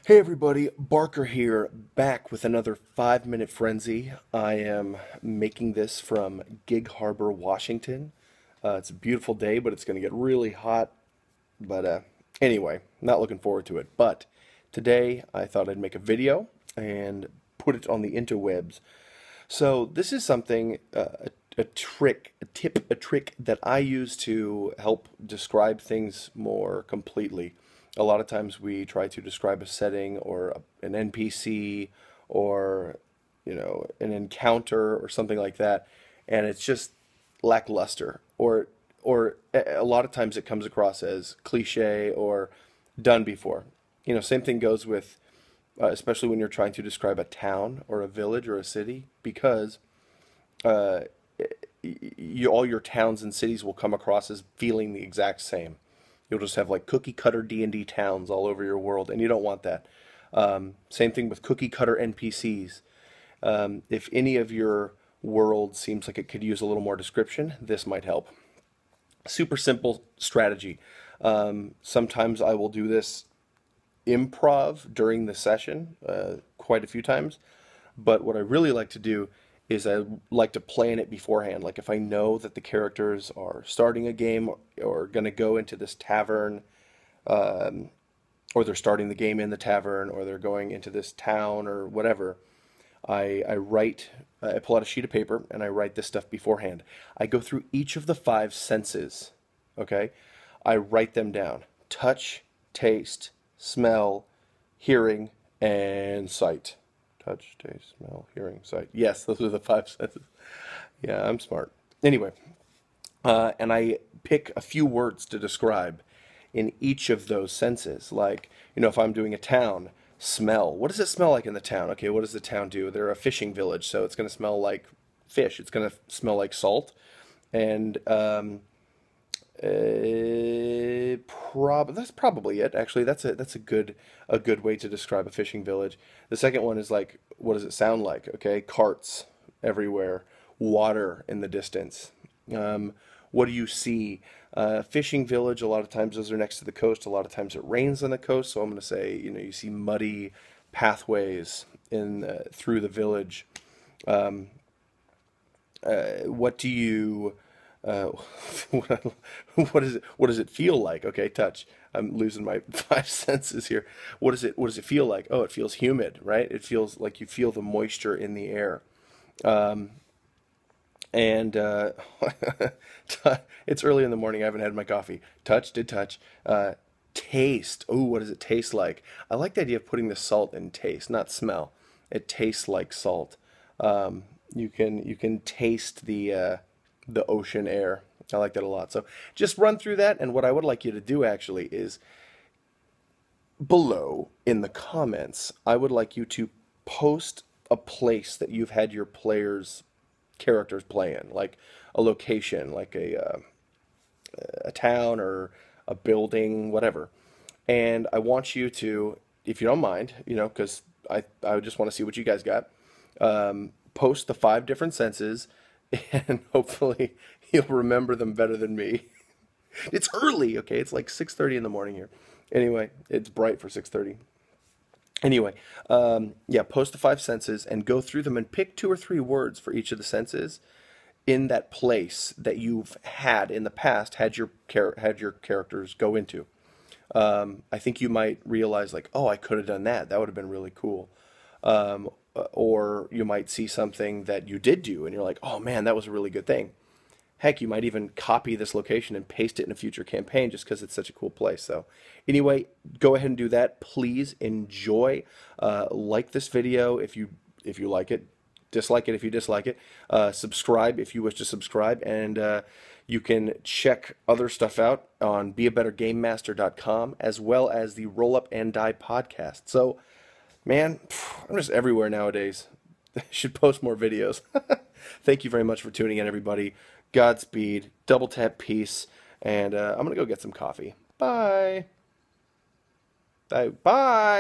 Hey everybody, Barker here, back with another 5 Minute Frenzy. I am making this from Gig Harbor, Washington. It's a beautiful day, but it's going to get really hot. But anyway, not looking forward to it. But today I thought I'd make a video and put it on the interwebs. So this is something, a trick, a trick that I use to help describe things more completely. A lot of times we try to describe a setting or an NPC or, an encounter or something like that, and it's just lackluster or a lot of times it comes across as cliche or done before. Same thing goes with especially when you're trying to describe a town or a village or a city, because uh, all your towns and cities will come across as feeling the exact same. You'll just have like cookie cutter D&D towns all over your world, and you don't want that. Same thing with cookie cutter NPCs. If any of your world seems like it could use a little more description, this might help. Super simple strategy. Sometimes I will do this improv during the session, quite a few times. But what I really like to do is I like to plan it beforehand. Like if I know that the characters are starting a game or going to go into this tavern, um, or they're starting the game in the tavern, or they're going into this town or whatever, I pull out a sheet of paper and I write this stuff beforehand. I go through each of the five senses, okay? I write them down: touch, taste, smell, hearing, and sight. Touch, taste, smell, hearing, sight. Yes, those are the five senses. Yeah, I'm smart. Anyway, and I pick a few words to describe in each of those senses. Like, if I'm doing a town, smell. What does it smell like in the town? Okay, what does the town do? They're a fishing village, so it's going to smell like fish. It's going to smell like salt. And that's probably it. Actually, that's a good way to describe a fishing village. The second one is like, what does it sound like? Okay, carts everywhere, water in the distance. Um, what do you see? Fishing village. A lot of times those are next to the coast. A lot of times it rains on the coast. So I'm going to say, you see muddy pathways in through the village. Um, what do you uh, what does it feel like? Okay, touch. I'm losing my five senses here. What does it feel like? Oh, it feels humid, right? It feels like you feel the moisture in the air. And it's early in the morning. I haven't had my coffee. Touch, did touch. Taste. Oh, what does it taste like? I like the idea of putting the salt in taste, not smell. It tastes like salt. You can taste the ocean air. I like that a lot. So just run through that, and what I would like you to do actually is below in the comments, I would like you to post a place that you've had your players characters play in, like a location, like a town or a building, whatever. And I want you to, if you don't mind, because I just want to see what you guys got. Post the five different senses, and hopefully you'll remember them better than me. It's early, okay? It's like 6:30 in the morning here. Anyway, it's bright for 6:30. Anyway, yeah, post the five senses and go through them and pick two or three words for each of the senses in that place that you've had in the past had your characters go into. I think you might realize like, oh, I could have done that. That would have been really cool. Or you might see something that you did do and you're like, oh man, that was a really good thing. Heck, you might even copy this location and paste it in a future campaign just because it's such a cool place. So, anyway, go ahead and do that. Please enjoy. Like this video if you like it. Dislike it if you dislike it. Subscribe if you wish to subscribe, and you can check other stuff out on beabettergamemaster.com as well as the Roll Up and Die podcast. So, man, I'm just everywhere nowadays. I should post more videos. Thank you very much for tuning in, everybody. Godspeed, double tap peace, and I'm going to go get some coffee. Bye. Bye.